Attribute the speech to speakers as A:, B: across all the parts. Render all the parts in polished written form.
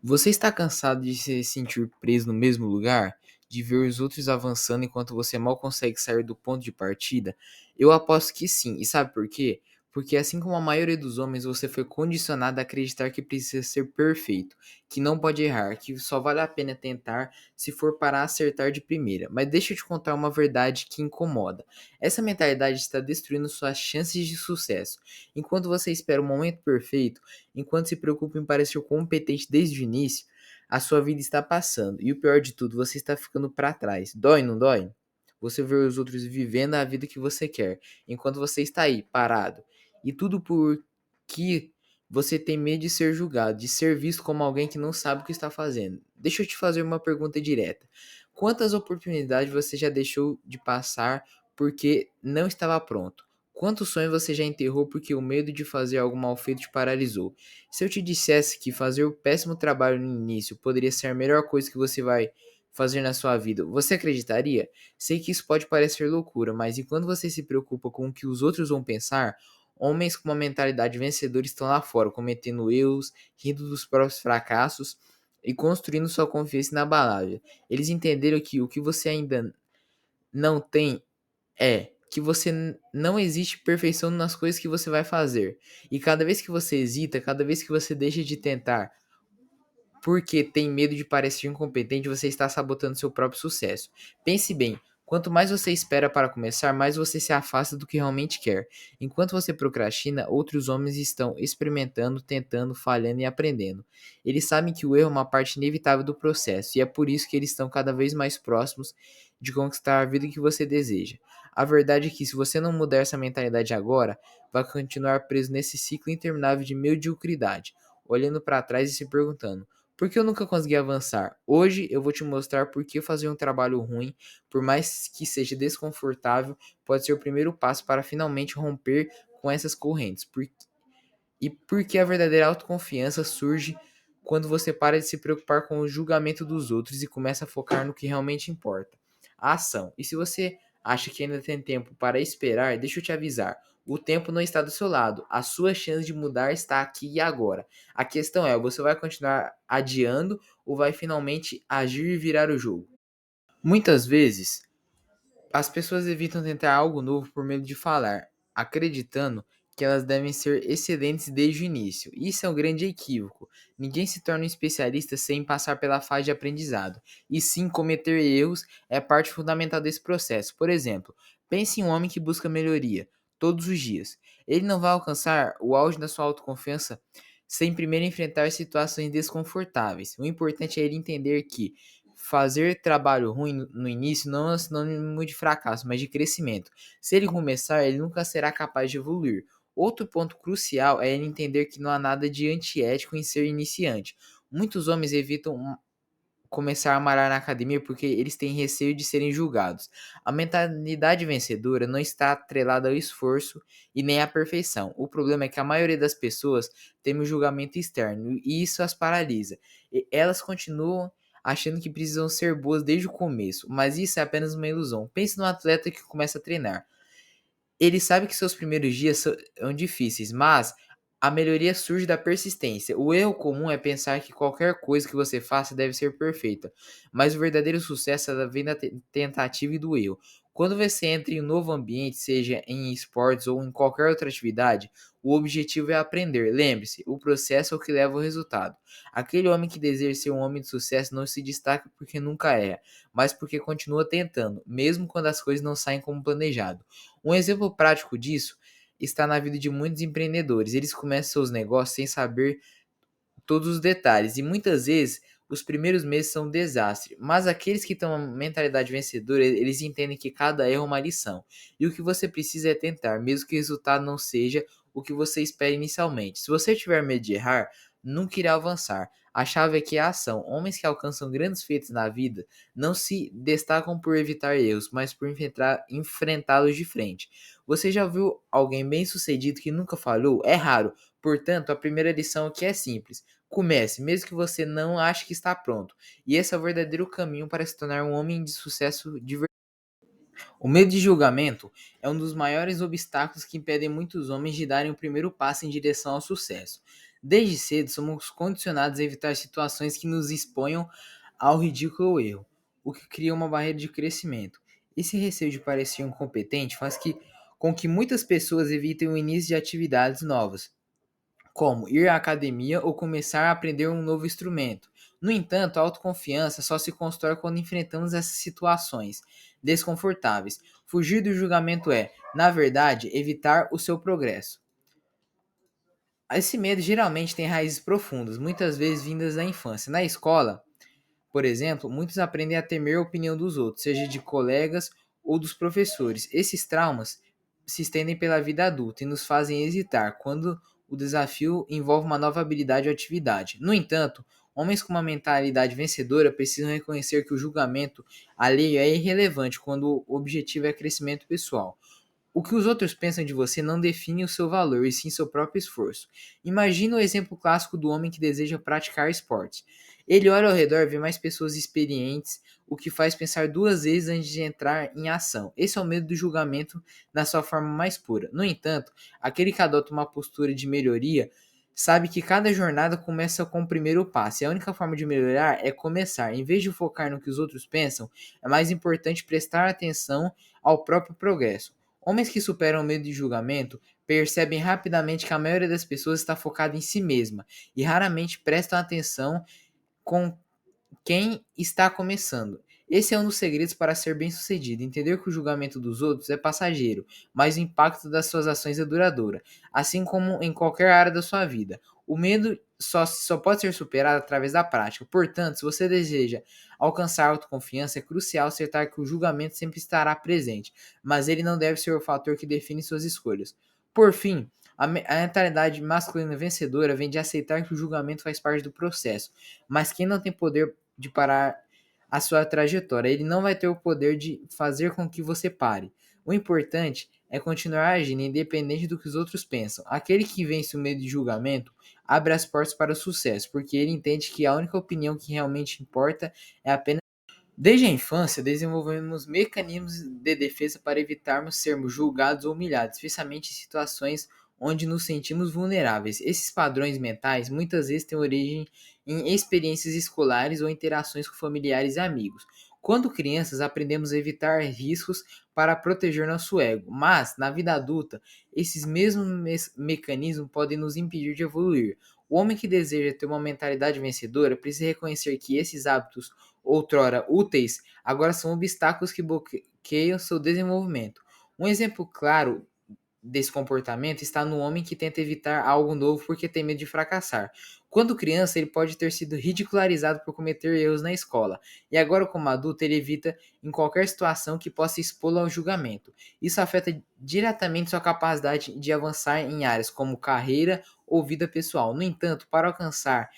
A: Você está cansado de se sentir preso no mesmo lugar? De ver os outros avançando enquanto você mal consegue sair do ponto de partida? Eu aposto que sim. E sabe por quê? Porque assim como a maioria dos homens, você foi condicionado a acreditar que precisa ser perfeito, que não pode errar, que só vale a pena tentar se for para acertar de primeira. Mas deixa eu te contar uma verdade que incomoda. Essa mentalidade está destruindo suas chances de sucesso. Enquanto você espera o momento perfeito, enquanto se preocupa em parecer competente desde o início, a sua vida está passando. E o pior de tudo, você está ficando para trás. Dói, não dói? Você vê os outros vivendo a vida que você quer, enquanto você está aí, parado. E tudo porque você tem medo de ser julgado, de ser visto como alguém que não sabe o que está fazendo. Deixa eu te fazer uma pergunta direta. Quantas oportunidades você já deixou de passar porque não estava pronto? Quantos sonhos você já enterrou porque o medo de fazer algo mal feito te paralisou? Se eu te dissesse que fazer o péssimo trabalho no início poderia ser a melhor coisa que você vai fazer na sua vida, você acreditaria? Sei que isso pode parecer loucura, mas enquanto você se preocupa com o que os outros vão pensar, homens com uma mentalidade vencedora estão lá fora, cometendo erros, rindo dos próprios fracassos e construindo sua confiança inabalável. Eles entenderam que o que você ainda não tem que você não existe perfeição nas coisas que você vai fazer. E cada vez que você hesita, cada vez que você deixa de tentar porque tem medo de parecer incompetente, você está sabotando seu próprio sucesso. Pense bem, quanto mais você espera para começar, mais você se afasta do que realmente quer. Enquanto você procrastina, outros homens estão experimentando, tentando, falhando e aprendendo. Eles sabem que o erro é uma parte inevitável do processo, e é por isso que eles estão cada vez mais próximos de conquistar a vida que você deseja. A verdade é que se você não mudar essa mentalidade agora, vai continuar preso nesse ciclo interminável de mediocridade, olhando para trás e se perguntando: por que eu nunca consegui avançar? Hoje eu vou te mostrar por que fazer um trabalho ruim, por mais que seja desconfortável, pode ser o primeiro passo para finalmente romper com essas correntes. E por que a verdadeira autoconfiança surge quando você para de se preocupar com o julgamento dos outros e começa a focar no que realmente importa. A ação. E se você acha que ainda tem tempo para esperar, deixa eu te avisar. O tempo não está do seu lado. A sua chance de mudar está aqui e agora. A questão é, você vai continuar adiando ou vai finalmente agir e virar o jogo? Muitas vezes, as pessoas evitam tentar algo novo por medo de falar, acreditando que elas devem ser excelentes desde o início. Isso é um grande equívoco. Ninguém se torna um especialista sem passar pela fase de aprendizado. E sim, cometer erros é parte fundamental desse processo. Por exemplo, pense em um homem que busca melhoria todos os dias. Ele não vai alcançar o auge da sua autoconfiança sem primeiro enfrentar situações desconfortáveis. O importante é ele entender que fazer trabalho ruim no início não é sinônimo de fracasso, mas de crescimento. Se ele começar, ele nunca será capaz de evoluir. Outro ponto crucial é ele entender que não há nada de antiético em ser iniciante. Muitos homens evitam começar a malhar na academia porque eles têm receio de serem julgados. A mentalidade vencedora não está atrelada ao esforço e nem à perfeição. O problema é que a maioria das pessoas teme o julgamento externo e isso as paralisa. E elas continuam achando que precisam ser boas desde o começo, mas isso é apenas uma ilusão. Pense num atleta que começa a treinar. Ele sabe que seus primeiros dias são difíceis, mas a melhoria surge da persistência. O erro comum é pensar que qualquer coisa que você faça deve ser perfeita, mas o verdadeiro sucesso vem da tentativa e do erro. Quando você entra em um novo ambiente, seja em esportes ou em qualquer outra atividade, o objetivo é aprender. Lembre-se, o processo é o que leva ao resultado. Aquele homem que deseja ser um homem de sucesso não se destaca porque nunca erra, mas porque continua tentando, mesmo quando as coisas não saem como planejado. Um exemplo prático disso está na vida de muitos empreendedores. Eles começam seus negócios sem saber todos os detalhes e muitas vezes os primeiros meses são um desastre, mas aqueles que têm uma mentalidade vencedora, eles entendem que cada erro é uma lição. E o que você precisa é tentar, mesmo que o resultado não seja o que você espera inicialmente. Se você tiver medo de errar, nunca irá avançar. A chave aqui é a ação. Homens que alcançam grandes feitos na vida não se destacam por evitar erros, mas por enfrentá-los de frente. Você já viu alguém bem-sucedido que nunca falhou? É raro. Portanto, a primeira lição aqui é simples. Comece, mesmo que você não ache que está pronto. E esse é o verdadeiro caminho para se tornar um homem de sucesso de verdade. O medo de julgamento é um dos maiores obstáculos que impedem muitos homens de darem o primeiro passo em direção ao sucesso. Desde cedo, somos condicionados a evitar situações que nos exponham ao ridículo ou erro, o que cria uma barreira de crescimento. Esse receio de parecer incompetente com que muitas pessoas evitem o início de atividades novas, como ir à academia ou começar a aprender um novo instrumento. No entanto, a autoconfiança só se constrói quando enfrentamos essas situações desconfortáveis. Fugir do julgamento é, na verdade, evitar o seu progresso. Esse medo geralmente tem raízes profundas, muitas vezes vindas da infância. Na escola, por exemplo, muitos aprendem a temer a opinião dos outros, seja de colegas ou dos professores. Esses traumas se estendem pela vida adulta e nos fazem hesitar quando o desafio envolve uma nova habilidade ou atividade. No entanto, homens com uma mentalidade vencedora precisam reconhecer que o julgamento alheio é irrelevante quando o objetivo é crescimento pessoal. O que os outros pensam de você não define o seu valor, e sim seu próprio esforço. Imagina o exemplo clássico do homem que deseja praticar esportes. Ele olha ao redor e vê mais pessoas experientes, o que faz pensar duas vezes antes de entrar em ação. Esse é o medo do julgamento na sua forma mais pura. No entanto, aquele que adota uma postura de melhoria sabe que cada jornada começa com o primeiro passo, e a única forma de melhorar é começar. Em vez de focar no que os outros pensam, é mais importante prestar atenção ao próprio progresso. Homens que superam o medo de julgamento percebem rapidamente que a maioria das pessoas está focada em si mesma e raramente prestam atenção com quem está começando. Esse é um dos segredos para ser bem-sucedido. Entender que o julgamento dos outros é passageiro, mas o impacto das suas ações é duradouro, assim como em qualquer área da sua vida. O medo só pode ser superado através da prática. Portanto, se você deseja alcançar autoconfiança, é crucial acertar que o julgamento sempre estará presente, mas ele não deve ser o fator que define suas escolhas. Por fim, a mentalidade masculina vencedora vem de aceitar que o julgamento faz parte do processo, mas quem não tem poder de parar a sua trajetória, ele não vai ter o poder de fazer com que você pare. O importante é continuar agindo independente do que os outros pensam. Aquele que vence o medo de julgamento abre as portas para o sucesso, porque ele entende que a única opinião que realmente importa é apenas. Desde a infância, desenvolvemos mecanismos de defesa para evitarmos sermos julgados ou humilhados, especialmente em situações onde nos sentimos vulneráveis. Esses padrões mentais muitas vezes têm origem em experiências escolares ou interações com familiares e amigos. Quando crianças, aprendemos a evitar riscos para proteger nosso ego, mas na vida adulta, esses mesmos mecanismos podem nos impedir de evoluir. O homem que deseja ter uma mentalidade vencedora precisa reconhecer que esses hábitos outrora úteis, agora são obstáculos que bloqueiam seu desenvolvimento. Um exemplo claro desse comportamento está no homem que tenta evitar algo novo porque tem medo de fracassar. Quando criança, ele pode ter sido ridicularizado por cometer erros na escola, e agora, como adulto, ele evita em qualquer situação que possa expô-lo ao julgamento. Isso afeta diretamente sua capacidade de avançar em áreas como carreira ou vida pessoal. No entanto, para alcançar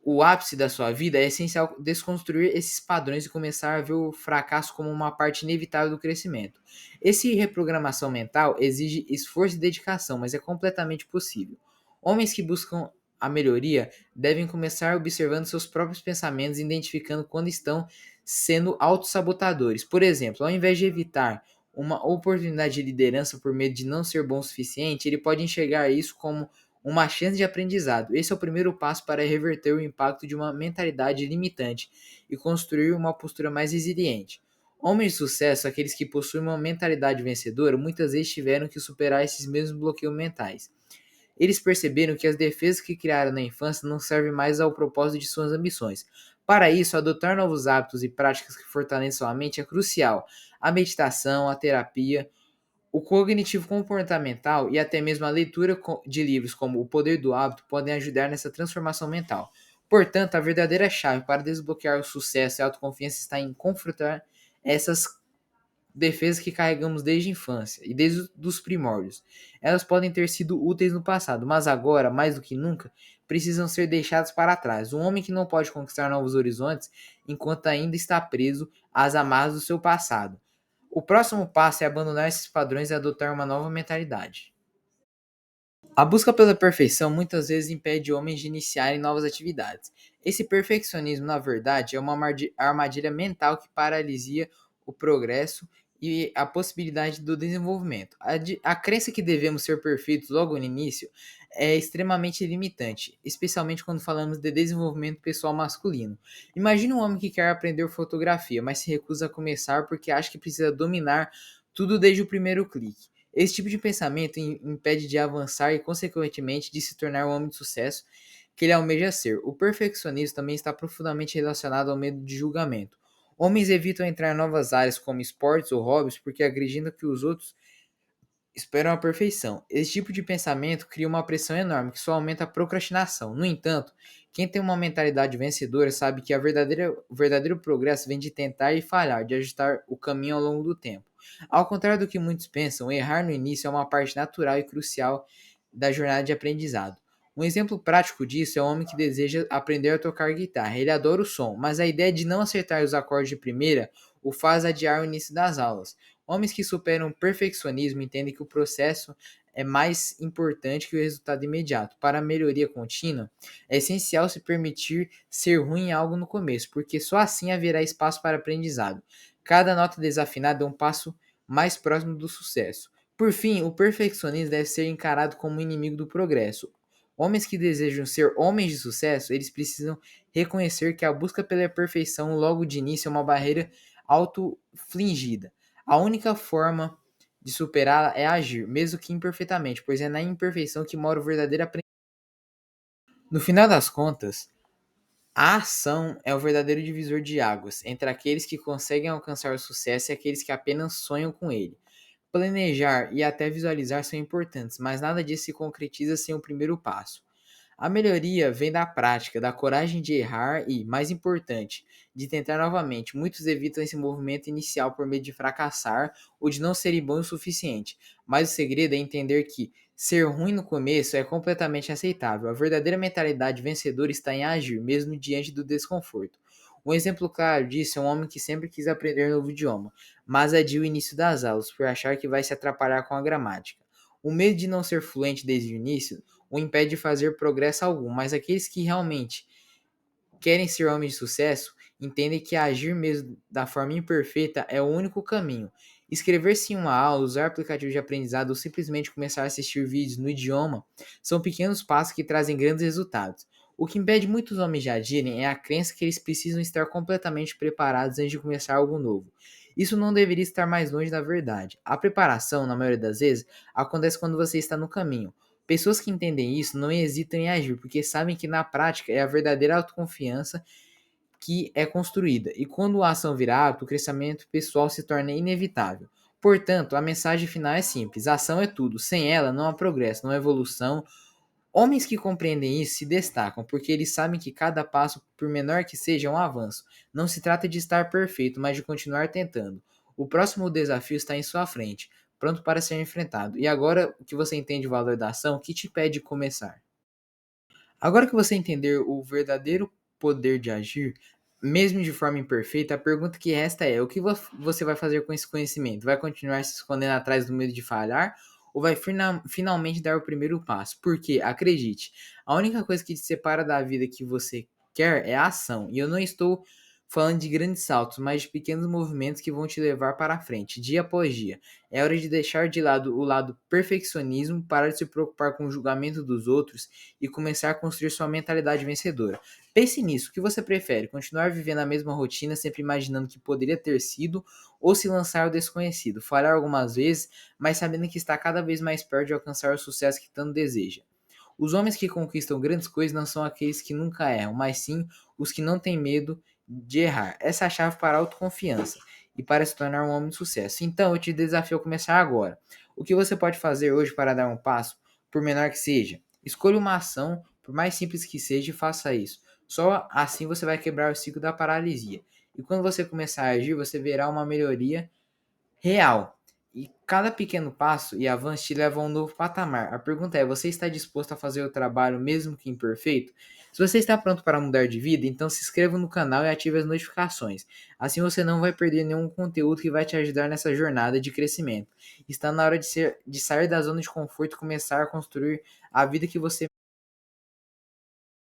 A: o ápice da sua vida, é essencial desconstruir esses padrões e começar a ver o fracasso como uma parte inevitável do crescimento. Esse reprogramação mental exige esforço e dedicação, mas é completamente possível. Homens que buscam a melhoria devem começar observando seus próprios pensamentos e identificando quando estão sendo autossabotadores. Por exemplo, ao invés de evitar uma oportunidade de liderança por medo de não ser bom o suficiente, ele pode enxergar isso como uma chance de aprendizado. Esse é o primeiro passo para reverter o impacto de uma mentalidade limitante e construir uma postura mais resiliente. Homens de sucesso, aqueles que possuem uma mentalidade vencedora, muitas vezes tiveram que superar esses mesmos bloqueios mentais. Eles perceberam que as defesas que criaram na infância não servem mais ao propósito de suas ambições. Para isso, adotar novos hábitos e práticas que fortaleçam a mente é crucial. A meditação, a terapia, o cognitivo comportamental e até mesmo a leitura de livros como O Poder do Hábito podem ajudar nessa transformação mental. Portanto, a verdadeira chave para desbloquear o sucesso e a autoconfiança está em confrontar essas defesas que carregamos desde a infância e desde os primórdios. Elas podem ter sido úteis no passado, mas agora, mais do que nunca, precisam ser deixadas para trás. Um homem que não pode conquistar novos horizontes enquanto ainda está preso às amarras do seu passado. O próximo passo é abandonar esses padrões e adotar uma nova mentalidade. A busca pela perfeição muitas vezes impede homens de iniciarem novas atividades. Esse perfeccionismo, na verdade, é uma armadilha mental que paralisia o progresso e a possibilidade do desenvolvimento. A crença que devemos ser perfeitos logo no início é extremamente limitante, especialmente quando falamos de desenvolvimento pessoal masculino. Imagine um homem que quer aprender fotografia, mas se recusa a começar porque acha que precisa dominar tudo desde o primeiro clique. Esse tipo de pensamento impede de avançar e, consequentemente, de se tornar um homem de sucesso que ele almeja ser. O perfeccionismo também está profundamente relacionado ao medo de julgamento. Homens evitam entrar em novas áreas como esportes ou hobbies porque acreditam que os outros esperam a perfeição. Esse tipo de pensamento cria uma pressão enorme que só aumenta a procrastinação. No entanto, quem tem uma mentalidade vencedora sabe que o verdadeiro progresso vem de tentar e falhar, de ajustar o caminho ao longo do tempo. Ao contrário do que muitos pensam, errar no início é uma parte natural e crucial da jornada de aprendizado. Um exemplo prático disso é o homem que deseja aprender a tocar guitarra. Ele adora o som, mas a ideia de não acertar os acordes de primeira o faz adiar o início das aulas. Homens que superam o perfeccionismo entendem que o processo é mais importante que o resultado imediato. Para a melhoria contínua, é essencial se permitir ser ruim em algo no começo, porque só assim haverá espaço para aprendizado. Cada nota desafinada é um passo mais próximo do sucesso. Por fim, o perfeccionismo deve ser encarado como um inimigo do progresso. Homens que desejam ser homens de sucesso, eles precisam reconhecer que a busca pela perfeição logo de início é uma barreira auto-fligida. A única forma de superá-la é agir, mesmo que imperfeitamente, pois é na imperfeição que mora o verdadeiro aprendizado. No final das contas, a ação é o verdadeiro divisor de águas entre aqueles que conseguem alcançar o sucesso e aqueles que apenas sonham com ele. Planejar e até visualizar são importantes, mas nada disso se concretiza sem o primeiro passo. A melhoria vem da prática, da coragem de errar e, mais importante, de tentar novamente. Muitos evitam esse movimento inicial por medo de fracassar ou de não serem bons o suficiente. Mas o segredo é entender que ser ruim no começo é completamente aceitável. A verdadeira mentalidade vencedora está em agir, mesmo diante do desconforto. Um exemplo claro disso é um homem que sempre quis aprender um novo idioma, mas adia o início das aulas por achar que vai se atrapalhar com a gramática. O medo de não ser fluente desde o início o impede de fazer progresso algum, mas aqueles que realmente querem ser homens de sucesso entendem que agir mesmo da forma imperfeita é o único caminho. Escrever-se em uma aula, usar aplicativos de aprendizado ou simplesmente começar a assistir vídeos no idioma são pequenos passos que trazem grandes resultados. O que impede muitos homens de agirem é a crença que eles precisam estar completamente preparados antes de começar algo novo. Isso não deveria estar mais longe da verdade. A preparação, na maioria das vezes, acontece quando você está no caminho. Pessoas que entendem isso não hesitam em agir, porque sabem que na prática é a verdadeira autoconfiança que é construída, e quando a ação vira hábito, o crescimento pessoal se torna inevitável. Portanto, a mensagem final é simples: a ação é tudo, sem ela não há progresso, não há evolução. Homens que compreendem isso se destacam, porque eles sabem que cada passo, por menor que seja, é um avanço. Não se trata de estar perfeito, mas de continuar tentando. O próximo desafio está em sua frente, pronto para ser enfrentado. E agora que você entende o valor da ação, o que te pede começar? Agora que você entender o verdadeiro poder de agir, mesmo de forma imperfeita, a pergunta que resta é: o que você vai fazer com esse conhecimento? Vai continuar se escondendo atrás do medo de falhar? Ou vai finalmente dar o primeiro passo? Porque, acredite, a única coisa que te separa da vida que você quer é a ação. E eu não estou falando de grandes saltos, mas de pequenos movimentos que vão te levar para a frente, dia após dia. É hora de deixar de lado o lado perfeccionismo, parar de se preocupar com o julgamento dos outros e começar a construir sua mentalidade vencedora. Pense nisso, o que você prefere? Continuar vivendo a mesma rotina, sempre imaginando que poderia ter sido, ou se lançar ao desconhecido, falhar algumas vezes, mas sabendo que está cada vez mais perto de alcançar o sucesso que tanto deseja? Os homens que conquistam grandes coisas não são aqueles que nunca erram, mas sim os que não têm medo de errar. Essa é a chave para a autoconfiança e para se tornar um homem de sucesso. Então, eu te desafio a começar agora. O que você pode fazer hoje para dar um passo, por menor que seja? Escolha uma ação, por mais simples que seja, e faça isso. Só assim você vai quebrar o ciclo da paralisia. E quando você começar a agir, você verá uma melhoria real. E cada pequeno passo e avanço te leva a um novo patamar. A pergunta é: você está disposto a fazer o trabalho mesmo que imperfeito? Se você está pronto para mudar de vida, então se inscreva no canal e ative as notificações. Assim você não vai perder nenhum conteúdo que vai te ajudar nessa jornada de crescimento. Está na hora de sair da zona de conforto e começar a construir a vida que você